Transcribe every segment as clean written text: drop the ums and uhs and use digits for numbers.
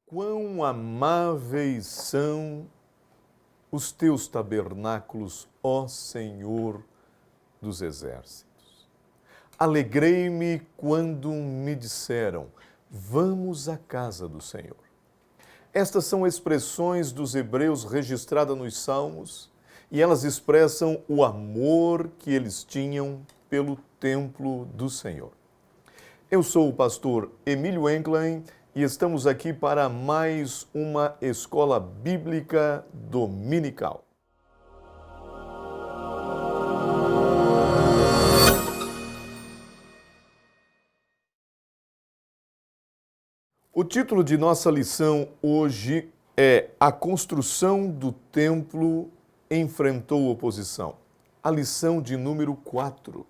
Quão amáveis são os teus tabernáculos, ó Senhor dos exércitos. Alegrei-me quando me disseram, vamos à casa do Senhor. Estas são expressões dos hebreus registradas nos Salmos e elas expressam o amor que eles tinham pelo templo do Senhor. Eu sou o pastor Emílio Enklein e estamos aqui para mais uma escola bíblica dominical. O título de nossa lição hoje é A construção do templo enfrentou oposição. A lição de número 4.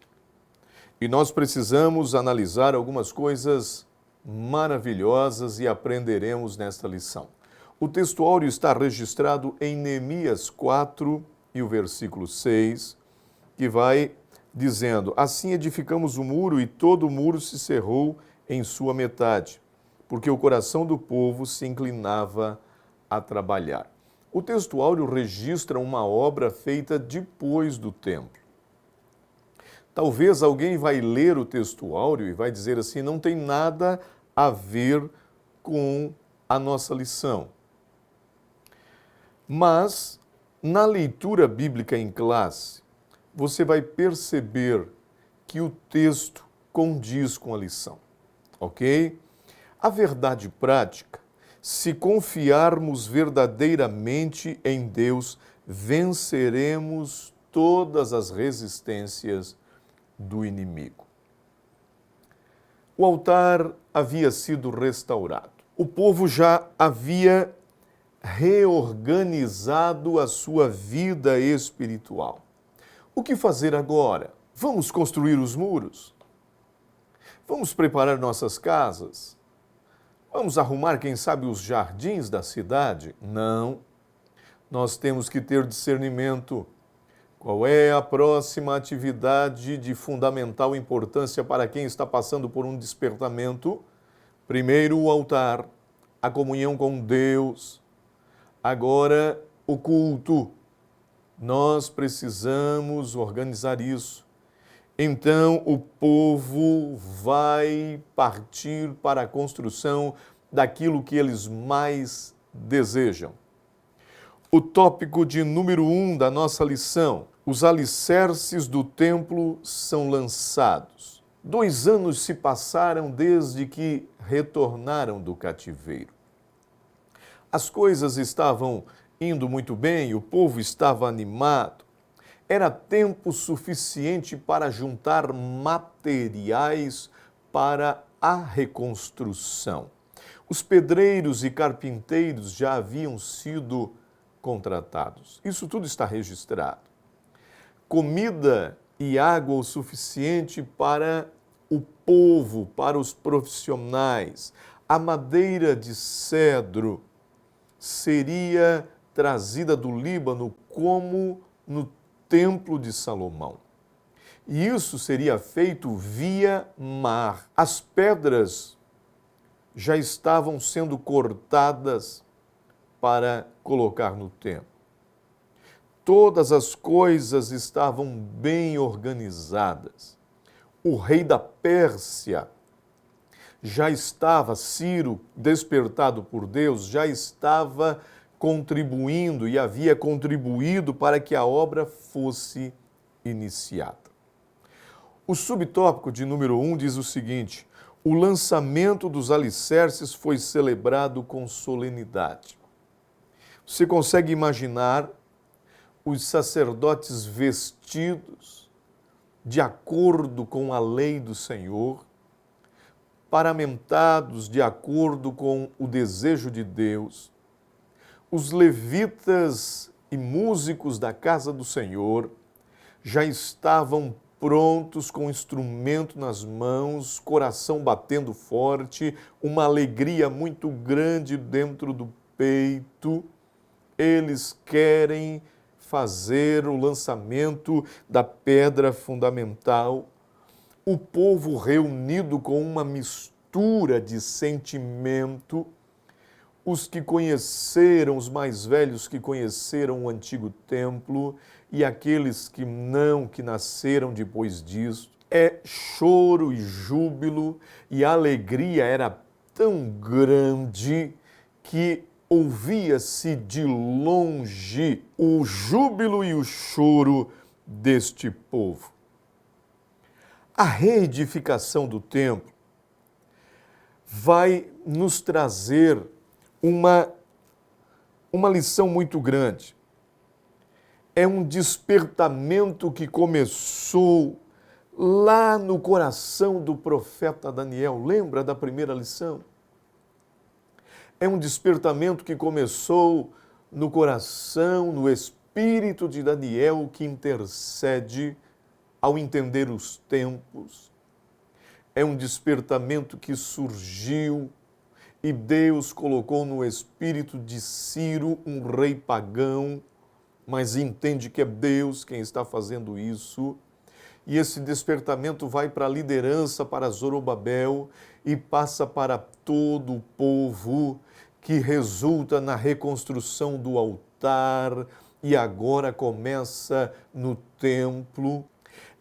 E nós precisamos analisar algumas coisas maravilhosas e aprenderemos nesta lição. O textuário está registrado em Neemias 4 e o versículo 6, que vai dizendo, assim edificamos o muro e todo o muro se cerrou em sua metade, porque o coração do povo se inclinava a trabalhar. O textuário registra uma obra feita depois do templo. Talvez alguém vai ler o textuário e vai dizer assim, não tem nada a ver com a nossa lição. Mas, na leitura bíblica em classe, você vai perceber que o texto condiz com a lição, ok? A verdade prática, se confiarmos verdadeiramente em Deus, venceremos todas as resistências do inimigo. O altar havia sido restaurado. O povo já havia reorganizado a sua vida espiritual. O que fazer agora? Vamos construir os muros? Vamos preparar nossas casas? Vamos arrumar, quem sabe, os jardins da cidade? Não. Nós temos que ter discernimento. Qual é a próxima atividade de fundamental importância para quem está passando por um despertamento? Primeiro, o altar, a comunhão com Deus. Agora, o culto. Nós precisamos organizar isso. Então, o povo vai partir para a construção daquilo que eles mais desejam. O tópico de número 1 da nossa lição, os alicerces do templo são lançados. 2 anos se passaram desde que retornaram do cativeiro. As coisas estavam indo muito bem, o povo estava animado. Era tempo suficiente para juntar materiais para a reconstrução. Os pedreiros e carpinteiros já haviam sido contratados. Isso tudo está registrado. Comida e água o suficiente para o povo, para os profissionais. A madeira de cedro seria trazida do Líbano como no Templo de Salomão. E isso seria feito via mar. As pedras já estavam sendo cortadas para colocar no templo. Todas as coisas estavam bem organizadas. O rei da Pérsia já estava, Ciro, despertado por Deus, já estava contribuindo e havia contribuído para que a obra fosse iniciada. O subtópico de número 1 diz o seguinte, o lançamento dos alicerces foi celebrado com solenidade. Você consegue imaginar os sacerdotes vestidos de acordo com a lei do Senhor, paramentados de acordo com o desejo de Deus, os levitas e músicos da casa do Senhor já estavam prontos com o instrumento nas mãos, coração batendo forte, uma alegria muito grande dentro do peito. Eles querem fazer o lançamento da pedra fundamental. O povo reunido com uma mistura de sentimento, os que conheceram, os mais velhos que conheceram o antigo templo e aqueles que não, que nasceram depois disso. É choro e júbilo, e a alegria era tão grande que ouvia-se de longe o júbilo e o choro deste povo. A reedificação do templo vai nos trazer uma lição muito grande. É um despertamento que começou lá no coração do profeta Daniel. Lembra da primeira lição? É um despertamento que começou no coração, no espírito de Daniel, que intercede ao entender os tempos. É um despertamento que surgiu e Deus colocou no espírito de Ciro, um rei pagão, mas entende que é Deus quem está fazendo isso. E esse despertamento vai para a liderança, para Zorobabel, e passa para todo o povo, que resulta na reconstrução do altar, e agora começa no templo.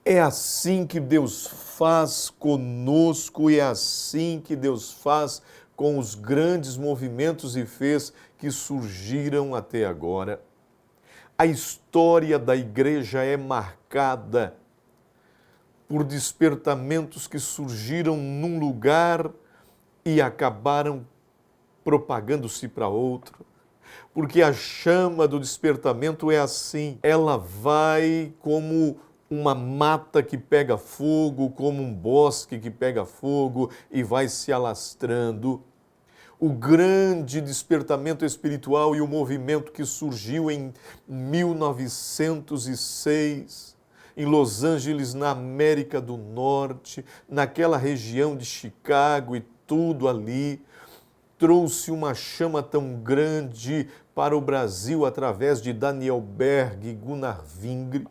É assim que Deus faz conosco, e é assim que Deus faz com os grandes movimentos e fez que surgiram até agora. A história da igreja é marcada por despertamentos que surgiram num lugar e acabaram propagando-se para outro. Porque a chama do despertamento é assim, ela vai como uma mata que pega fogo, como um bosque que pega fogo e vai se alastrando. O grande despertamento espiritual e o movimento que surgiu em 1906, em Los Angeles, na América do Norte, naquela região de Chicago e tudo ali, trouxe uma chama tão grande para o Brasil através de Daniel Berg e Gunnar Wingre,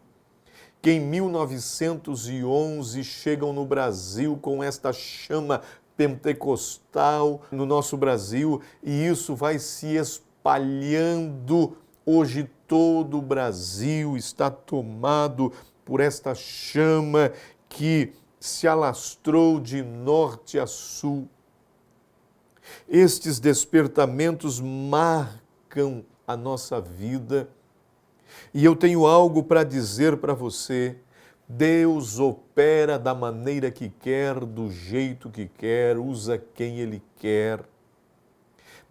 que em 1911 chegam no Brasil com esta chama pentecostal no nosso Brasil, e isso vai se espalhando. Hoje todo o Brasil está tomado por esta chama que se alastrou de norte a sul. Estes despertamentos marcam a nossa vida, e eu tenho algo para dizer para você. Deus opera da maneira que quer, do jeito que quer, usa quem Ele quer.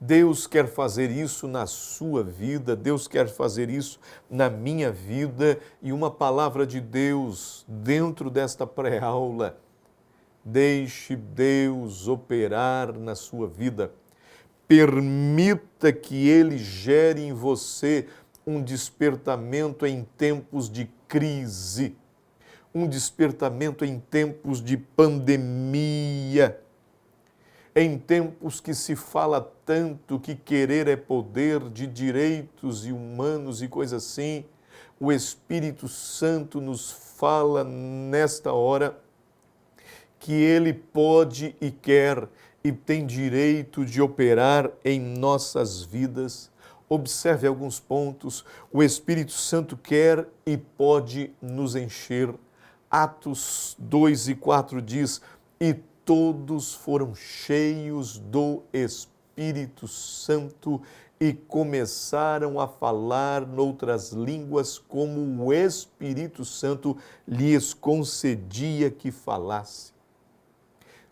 Deus quer fazer isso na sua vida, Deus quer fazer isso na minha vida, e uma palavra de Deus dentro desta pré-aula. Deixe Deus operar na sua vida. Permita que Ele gere em você um despertamento em tempos de crise, um despertamento em tempos de pandemia, em tempos que se fala tanto que querer é poder, de direitos e humanos e coisas assim. O Espírito Santo nos fala nesta hora que Ele pode e quer e tem direito de operar em nossas vidas. Observe alguns pontos. O Espírito Santo quer e pode nos encher. Atos 2 e 4 diz: e todos foram cheios do Espírito Santo e começaram a falar noutras línguas, como o Espírito Santo lhes concedia que falasse.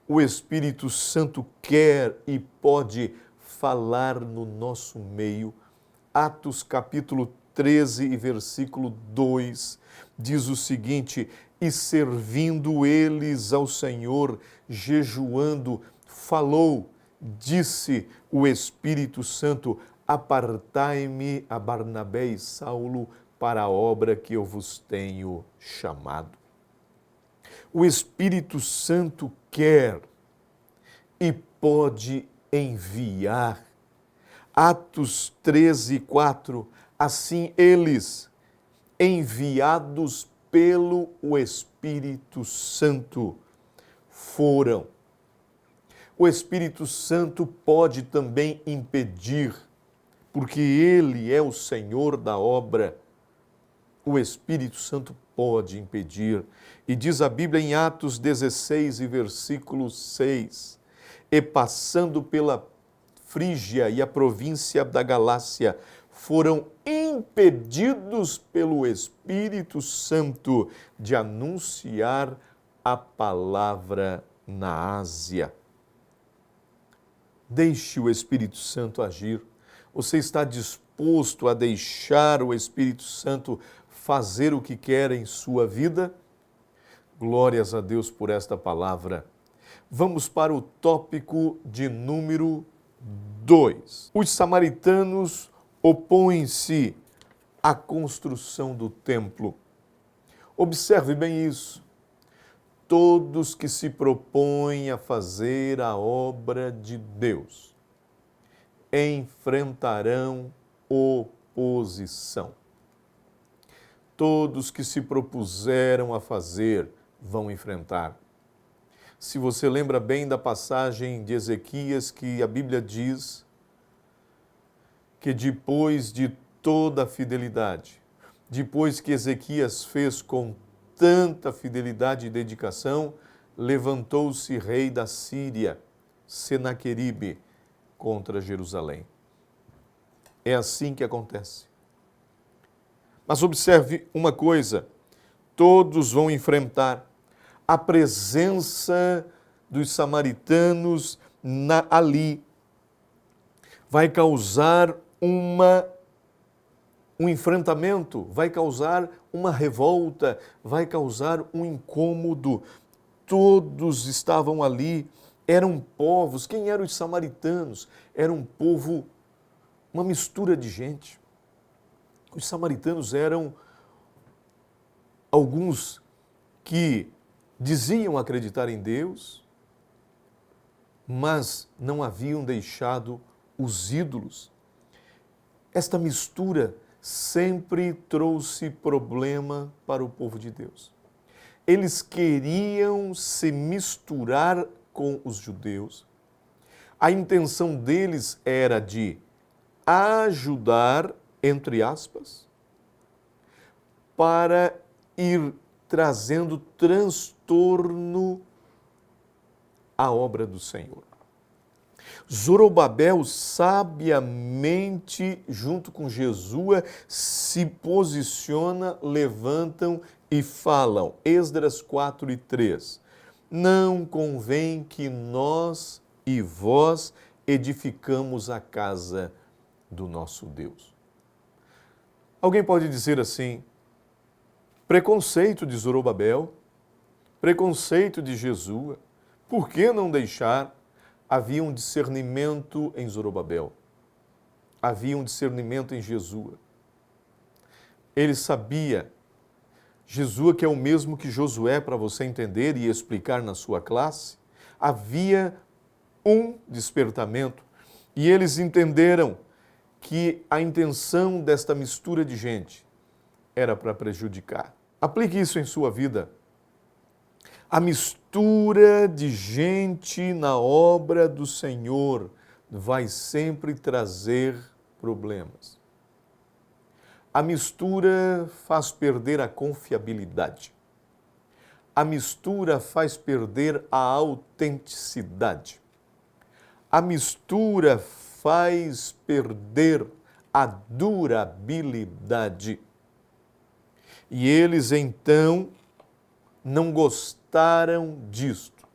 O Espírito Santo quer e pode falar no nosso meio. Atos capítulo 13 e versículo 2 diz o seguinte: e servindo eles ao Senhor, jejuando, falou, disse o Espírito Santo: apartai-me a Barnabé e Saulo para a obra que eu vos tenho chamado. O Espírito Santo quer e pode enviar. Atos 13, 4, assim eles, enviados pelo Espírito Santo, foram. O Espírito Santo pode também impedir, porque Ele é o Senhor da obra. O Espírito Santo pode impedir. E diz a Bíblia em Atos 16 e versículo 6, e passando pela Frígia e a província da Galácia, foram impedidos pelo Espírito Santo de anunciar a palavra na Ásia. Deixe o Espírito Santo agir. Você está disposto a deixar o Espírito Santo fazer o que quer em sua vida? Glórias a Deus por esta palavra. Vamos para o tópico de número 2. Os samaritanos opõem-se à construção do templo. Observe bem isso. Todos que se propõem a fazer a obra de Deus enfrentarão oposição. Todos que se propuseram a fazer vão enfrentar. Se você lembra bem da passagem de Ezequias, que a Bíblia diz que depois de toda a fidelidade, depois que Ezequias fez com tanta fidelidade e dedicação, levantou-se rei da Síria, Senaqueribe, contra Jerusalém. É assim que acontece. Mas observe uma coisa, todos vão enfrentar a presença dos samaritanos ali. Vai causar um enfrentamento, vai causar uma revolta, vai causar um incômodo. Todos estavam ali, eram povos. Quem eram os samaritanos? Era um povo, uma mistura de gente. Os samaritanos eram alguns que diziam acreditar em Deus, mas não haviam deixado os ídolos. Esta mistura sempre trouxe problema para o povo de Deus. Eles queriam se misturar com os judeus. A intenção deles era de ajudar, entre aspas, para ir trazendo transtorno à obra do Senhor. Zorobabel, sabiamente, junto com Jesua, se posiciona, levantam e falam. Esdras 4 e 3. Não convém que nós e vós edificamos a casa do nosso Deus. Alguém pode dizer assim, preconceito de Zorobabel, preconceito de Jesua, por que não deixar? Havia um discernimento em Zorobabel, havia um discernimento em Jesua. Ele sabia, Jesua, que é o mesmo que Josué, para você entender e explicar na sua classe, havia um despertamento e eles entenderam que a intenção desta mistura de gente era para prejudicar. Aplique isso em sua vida. A mistura de gente na obra do Senhor vai sempre trazer problemas. A mistura faz perder a confiabilidade. A mistura faz perder a autenticidade. A mistura faz perder a durabilidade. E eles então não gostaram disto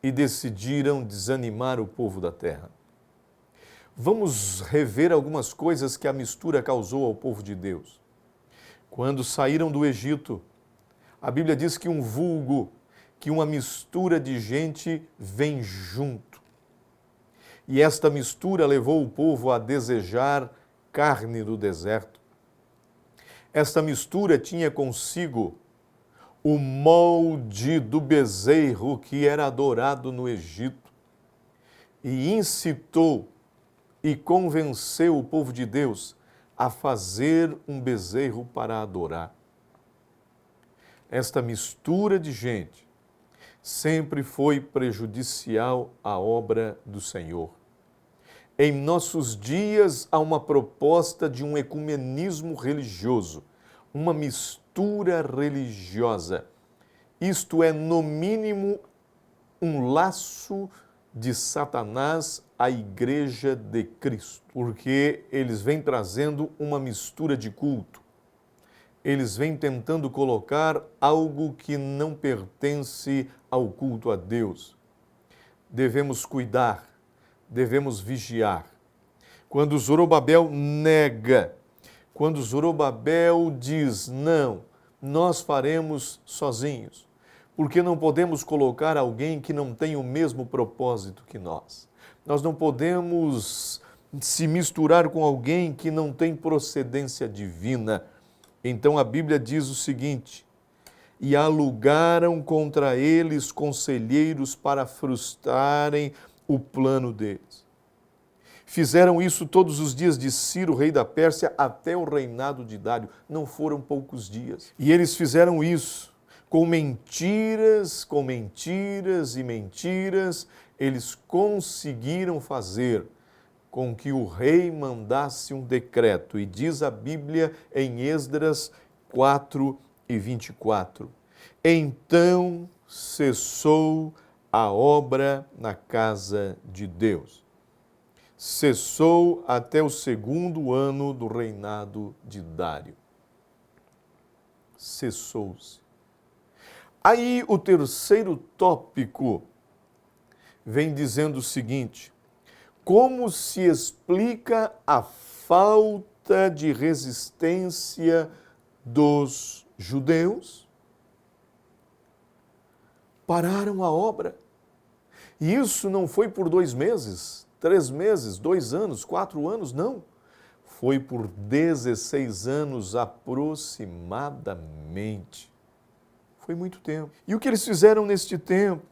e decidiram desanimar o povo da terra. Vamos rever algumas coisas que a mistura causou ao povo de Deus. Quando saíram do Egito, a Bíblia diz que um vulgo, que uma mistura de gente vem junto. E esta mistura levou o povo a desejar carne do deserto. Esta mistura tinha consigo o molde do bezerro que era adorado no Egito e incitou e convenceu o povo de Deus a fazer um bezerro para adorar. Esta mistura de gente sempre foi prejudicial à obra do Senhor. Em nossos dias há uma proposta de um ecumenismo religioso, uma mistura religiosa. Isto é, no mínimo, um laço de Satanás à Igreja de Cristo, porque eles vêm trazendo uma mistura de culto. Eles vêm tentando colocar algo que não pertence ao culto a Deus. Devemos cuidar, devemos vigiar. Quando Zorobabel nega, quando Zorobabel diz, não, nós faremos sozinhos, porque não podemos colocar alguém que não tem o mesmo propósito que nós. Nós não podemos se misturar com alguém que não tem procedência divina. Então a Bíblia diz o seguinte: e alugaram contra eles conselheiros para frustrarem o plano deles. Fizeram isso todos os dias de Ciro, rei da Pérsia, até o reinado de Dário. Não foram poucos dias. E eles fizeram isso com mentiras e mentiras. Eles conseguiram fazer com que o rei mandasse um decreto. E diz a Bíblia em Esdras 4:24. Então cessou a obra na casa de Deus. Cessou até o 2º ano do reinado de Dário. Cessou-se. Aí o 3º tópico vem dizendo o seguinte: como se explica a falta de resistência dos judeus? Pararam a obra. E isso não foi por 2 meses, 3 meses, 2 anos, 4 anos, não. Foi por 16 anos aproximadamente. Foi muito tempo. E o que eles fizeram neste tempo?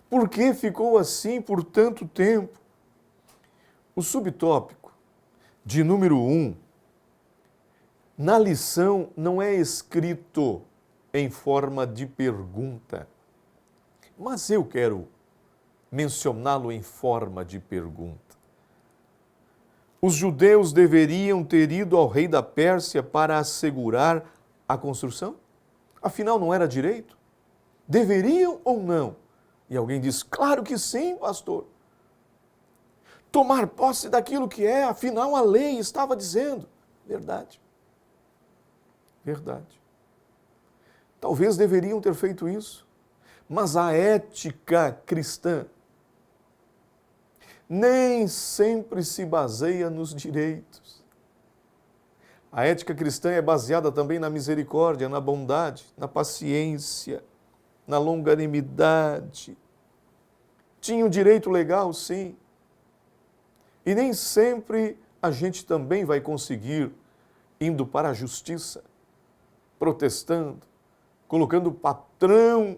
Por que ficou assim por tanto tempo? O subtópico de número 1, na lição não é escrito em forma de pergunta, mas eu quero mencioná-lo em forma de pergunta. Os judeus deveriam ter ido ao rei da Pérsia para assegurar a construção? Afinal, não era direito? Deveriam ou não? E alguém diz, claro que sim, pastor. Tomar posse daquilo que é, afinal a lei estava dizendo. Verdade. Verdade. Talvez deveriam ter feito isso, mas a ética cristã nem sempre se baseia nos direitos. A ética cristã é baseada também na misericórdia, na bondade, na paciência, na longanimidade. Tinha um direito legal, sim. E nem sempre a gente também vai conseguir indo para a justiça, protestando, colocando o patrão,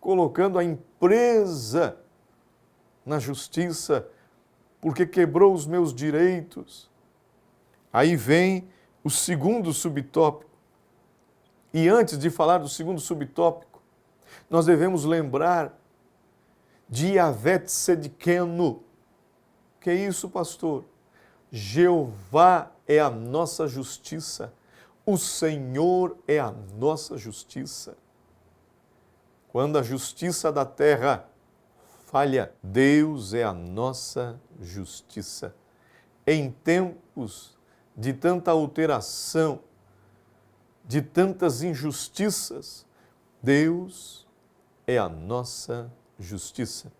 colocando a empresa na justiça, porque quebrou os meus direitos. Aí vem o 2º subtópico. E antes de falar do 2º subtópico, nós devemos lembrar de Yahvé Tzedkenu. Que é isso, pastor? Jeová é a nossa justiça. O Senhor é a nossa justiça. Quando a justiça da terra falha, Deus é a nossa justiça. Em tempos de tanta alteração, de tantas injustiças, Deus é a nossa justiça.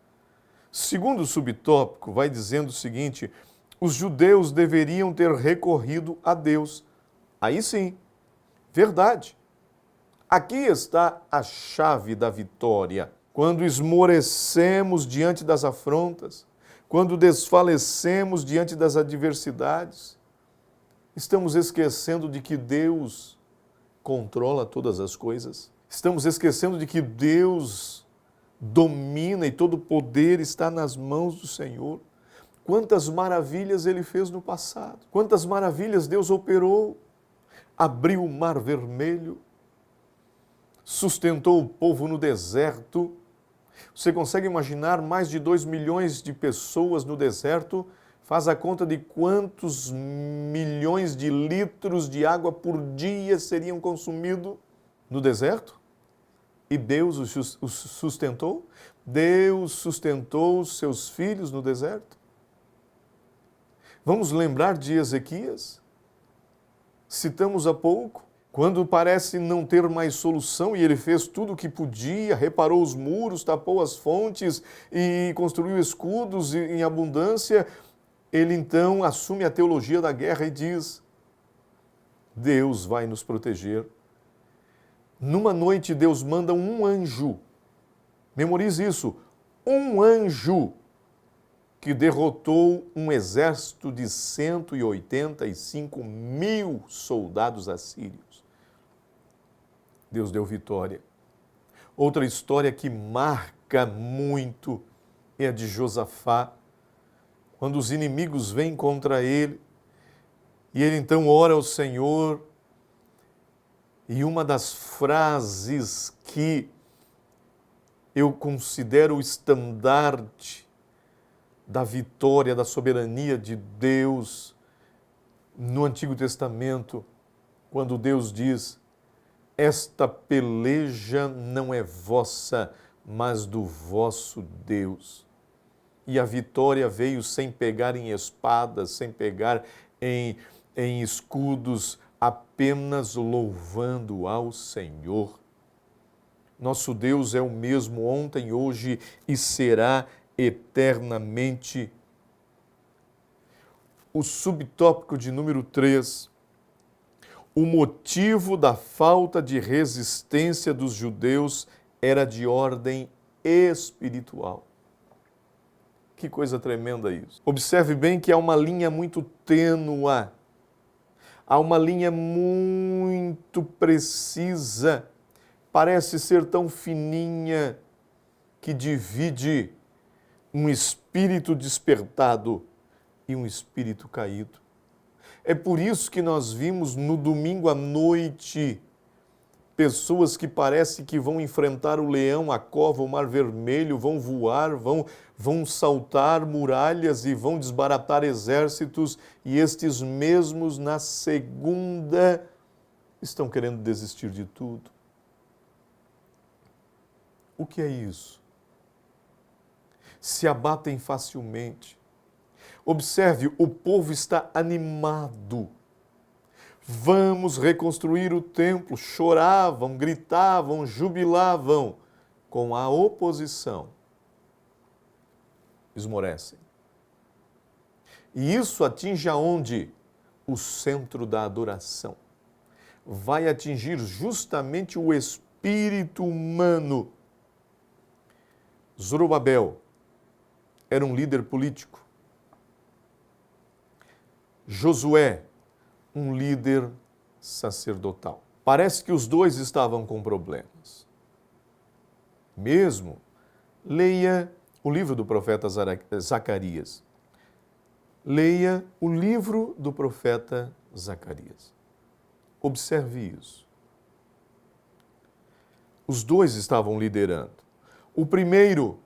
Segundo subtópico, vai dizendo o seguinte: os judeus deveriam ter recorrido a Deus. Aí sim, verdade. Aqui está a chave da vitória. Quando esmorecemos diante das afrontas, quando desfalecemos diante das adversidades, estamos esquecendo de que Deus controla todas as coisas. Estamos esquecendo de que Deus domina e todo o poder está nas mãos do Senhor. Quantas maravilhas Ele fez no passado, quantas maravilhas Deus operou, abriu o mar vermelho, sustentou o povo no deserto. Você consegue imaginar mais de 2 milhões de pessoas no deserto? Faz a conta de quantos milhões de litros de água por dia seriam consumidos no deserto? E Deus os sustentou? Deus sustentou os seus filhos no deserto? Vamos lembrar de Ezequias? Citamos há pouco, quando parece não ter mais solução e ele fez tudo o que podia, reparou os muros, tapou as fontes e construiu escudos em abundância, ele então assume a teologia da guerra e diz: Deus vai nos proteger. Numa noite, Deus manda um anjo, memorize isso, um anjo que derrotou um exército de 185 mil soldados assírios. Deus deu vitória. Outra história que marca muito é a de Josafá, quando os inimigos vêm contra ele, e ele então ora ao Senhor, e uma das frases que eu considero o estandarte da vitória, da soberania de Deus no Antigo Testamento, quando Deus diz: esta peleja não é vossa, mas do vosso Deus. E a vitória veio sem pegar em espadas, sem pegar em escudos, apenas louvando ao Senhor. Nosso Deus é o mesmo ontem, hoje e será eternamente. O subtópico de número 3, o motivo da falta de resistência dos judeus era de ordem espiritual. Que coisa tremenda isso. Observe bem que há uma linha muito tênua, há uma linha muito precisa, parece ser tão fininha, que divide um espírito despertado e um espírito caído. É por isso que nós vimos no domingo à noite pessoas que parecem que vão enfrentar o leão, a cova, o mar vermelho, vão voar, vão saltar muralhas e vão desbaratar exércitos, e estes mesmos na segunda estão querendo desistir de tudo. O que é isso? Se abatem facilmente. Observe, o povo está animado. Vamos reconstruir o templo. Choravam, gritavam, jubilavam. Com a oposição, esmorecem. E isso atinge aonde? O centro da adoração. Vai atingir justamente o espírito humano. Zorobabel era um líder político. Josué, um líder sacerdotal. Parece que os dois estavam com problemas. Mesmo, leia o livro do profeta Zacarias. Leia o livro do profeta Zacarias. Observe isso. Os dois estavam liderando. O primeiro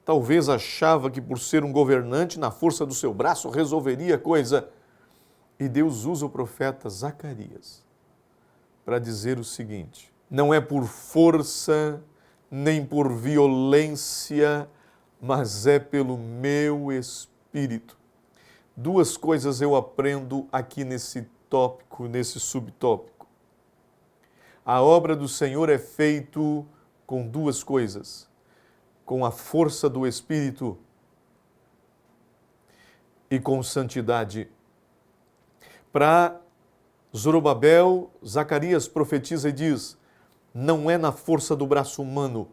talvez achava que por ser um governante, na força do seu braço, resolveria a coisa. E Deus usa o profeta Zacarias para dizer o seguinte: não é por força, nem por violência, mas é pelo meu Espírito. Duas coisas eu aprendo aqui nesse tópico, nesse subtópico. A obra do Senhor é feita com duas coisas: com a força do Espírito e com santidade. Para Zorobabel, Zacarias profetiza e diz: não é na força do braço humano,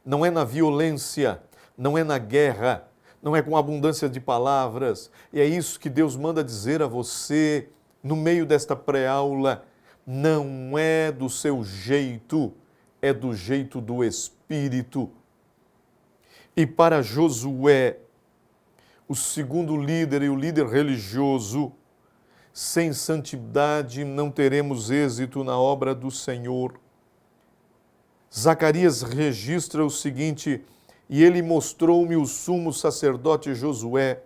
não é na violência, não é na guerra, não é com abundância de palavras. E é isso que Deus manda dizer a você no meio desta pré-aula. Não é do seu jeito, é do jeito do Espírito. E para Josué, o segundo líder e o líder religioso, sem santidade não teremos êxito na obra do Senhor. Zacarias registra o seguinte: e ele mostrou-me o sumo sacerdote Josué,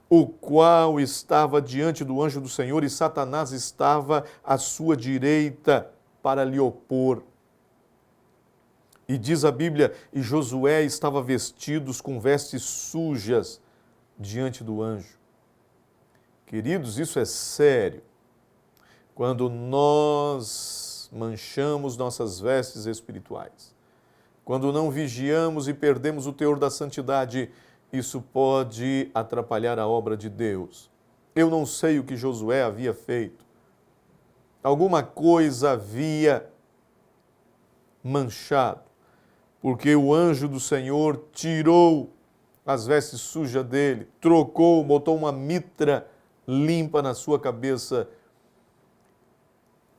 o qual estava diante do anjo do Senhor, e Satanás estava à sua direita para lhe opor. E diz a Bíblia, e Josué estava vestido com vestes sujas diante do anjo. Queridos, isso é sério. Quando nós manchamos nossas vestes espirituais, quando não vigiamos e perdemos o teor da santidade, isso pode atrapalhar a obra de Deus. Eu não sei o que Josué havia feito. Alguma coisa havia manchado, porque o anjo do Senhor tirou as vestes sujas dele, trocou, botou uma mitra limpa na sua cabeça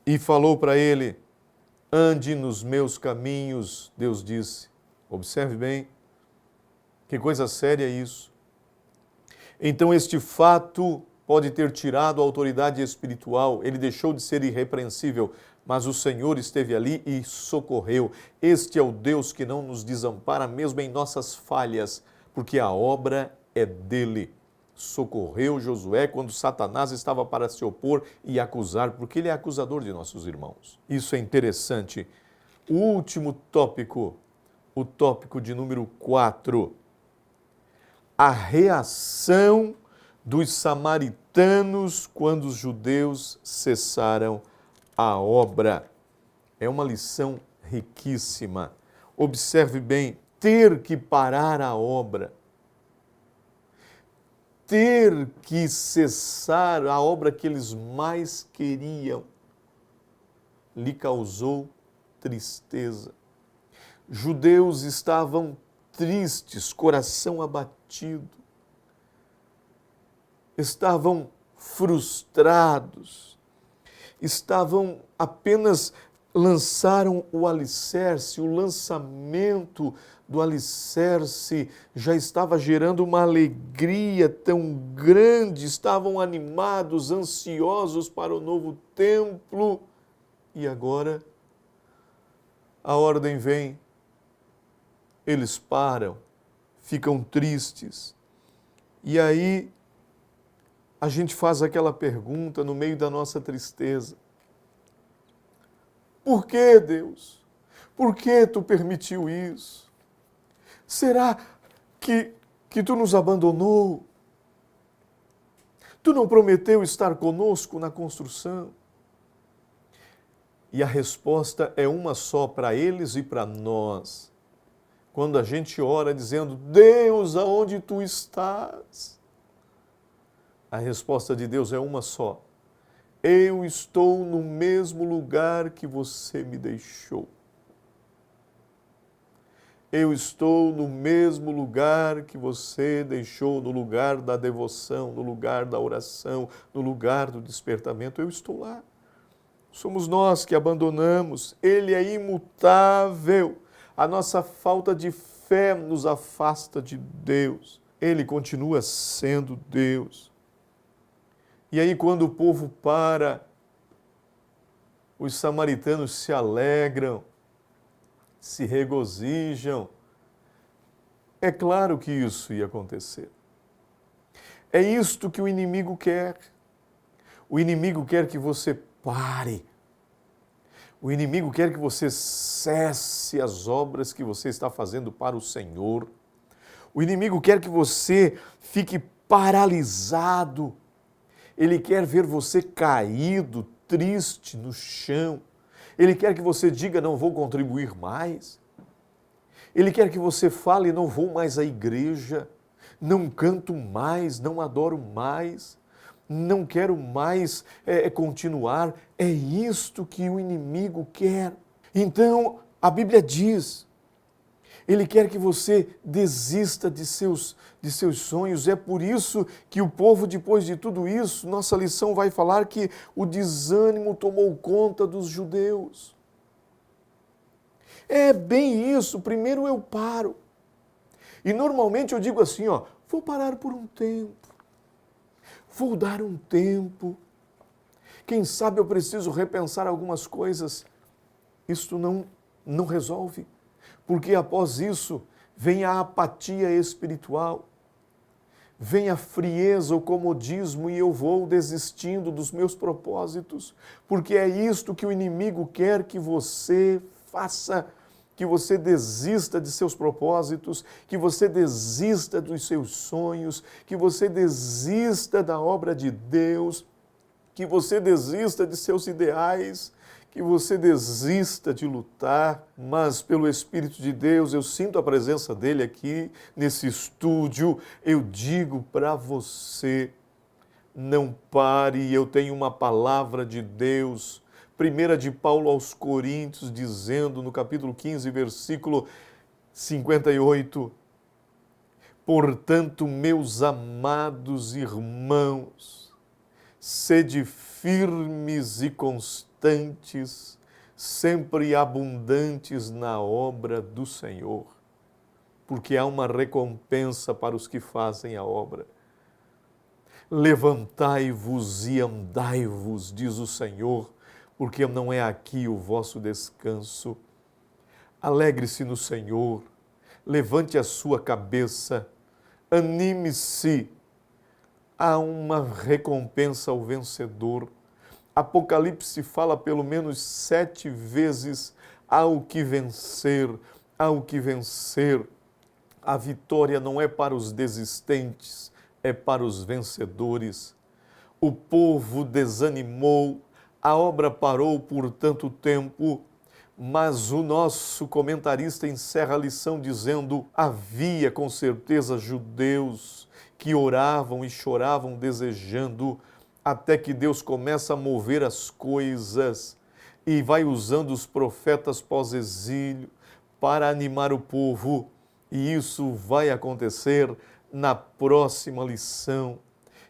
e falou para ele: ande nos meus caminhos, Deus disse. Observe bem, que coisa séria isso. Então este fato pode ter tirado a autoridade espiritual, ele deixou de ser irrepreensível, mas o Senhor esteve ali e socorreu. Este é o Deus que não nos desampara, mesmo em nossas falhas, porque a obra é dele. Socorreu Josué quando Satanás estava para se opor e acusar, porque ele é acusador de nossos irmãos. Isso é interessante. O último tópico, o tópico de número 4. A reação dos samaritanos quando os judeus cessaram a obra. É uma lição riquíssima. Observe bem, ter que parar a obra, ter que cessar a obra que eles mais queriam, lhe causou tristeza. Judeus estavam tristes, coração abatido, estavam frustrados, lançaram o alicerce, o lançamento do alicerce já estava gerando uma alegria tão grande, estavam animados, ansiosos para o novo templo, e agora a ordem vem, eles param, ficam tristes, e aí a gente faz aquela pergunta no meio da nossa tristeza: por que, Deus? Por que tu permitiu isso? Será que tu nos abandonou? Tu não prometeu estar conosco na construção? E a resposta é uma só para eles e para nós. Quando a gente ora dizendo: Deus, aonde tu estás? A resposta de Deus é uma só: eu estou no mesmo lugar que você me deixou. Eu estou no mesmo lugar que você deixou, no lugar da devoção, no lugar da oração, no lugar do despertamento. Eu estou lá. Somos nós que abandonamos. Ele é imutável. A nossa falta de fé nos afasta de Deus. Ele continua sendo Deus. E aí, quando o povo para, os samaritanos se alegram, se regozijam. É claro que isso ia acontecer. É isto que o inimigo quer. O inimigo quer que você pare. O inimigo quer que você cesse as obras que você está fazendo para o Senhor. O inimigo quer que você fique paralisado. Ele quer ver você caído, triste, no chão. Ele quer que você diga: não vou contribuir mais. Ele quer que você fale: não vou mais à igreja, não canto mais, não adoro mais, não quero mais continuar. É isto que o inimigo quer. Então, a Bíblia diz, ele quer que você desista de seus sonhos. É por isso que o povo, depois de tudo isso, nossa lição vai falar que o desânimo tomou conta dos judeus. É bem isso. Primeiro eu paro. E normalmente eu digo assim, vou parar por um tempo. Vou dar um tempo. Quem sabe eu preciso repensar algumas coisas. Isto não Não resolve, porque após isso vem a apatia espiritual, vem a frieza, o comodismo e eu vou desistindo dos meus propósitos, porque é isto que o inimigo quer que você faça, que você desista de seus propósitos, que você desista dos seus sonhos, que você desista da obra de Deus, que você desista de seus ideais, que você desista de lutar, mas pelo Espírito de Deus, eu sinto a presença dele aqui nesse estúdio, eu digo para você, não pare, eu tenho uma palavra de Deus, 1 de Paulo aos Coríntios, dizendo no capítulo 15, versículo 58, portanto, meus amados irmãos, sede firmes e constantes, sempre abundantes na obra do Senhor, porque há uma recompensa para os que fazem a obra. Levantai-vos e andai-vos, diz o Senhor, porque não é aqui o vosso descanso. Alegre-se no Senhor, levante a sua cabeça, anime-se. Há uma recompensa ao vencedor. Apocalipse fala pelo menos 7 vezes, há o que vencer, há o que vencer. A vitória não é para os desistentes, é para os vencedores. O povo desanimou, a obra parou por tanto tempo, mas o nosso comentarista encerra a lição dizendo: havia com certeza judeus que oravam e choravam desejando, até que Deus começa a mover as coisas e vai usando os profetas pós-exílio para animar o povo. E isso vai acontecer na próxima lição.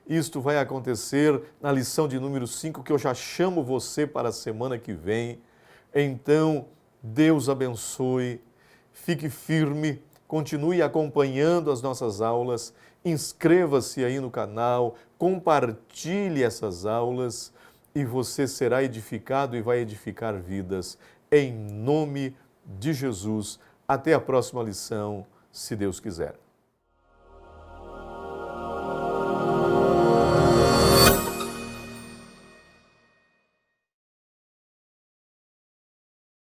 Isto vai acontecer na lição de número 5, que eu já chamo você para a semana que vem. Então, Deus abençoe, fique firme, continue acompanhando as nossas aulas, inscreva-se aí no canal, compartilhe essas aulas e você será edificado e vai edificar vidas. Em nome de Jesus. Até a próxima lição, se Deus quiser.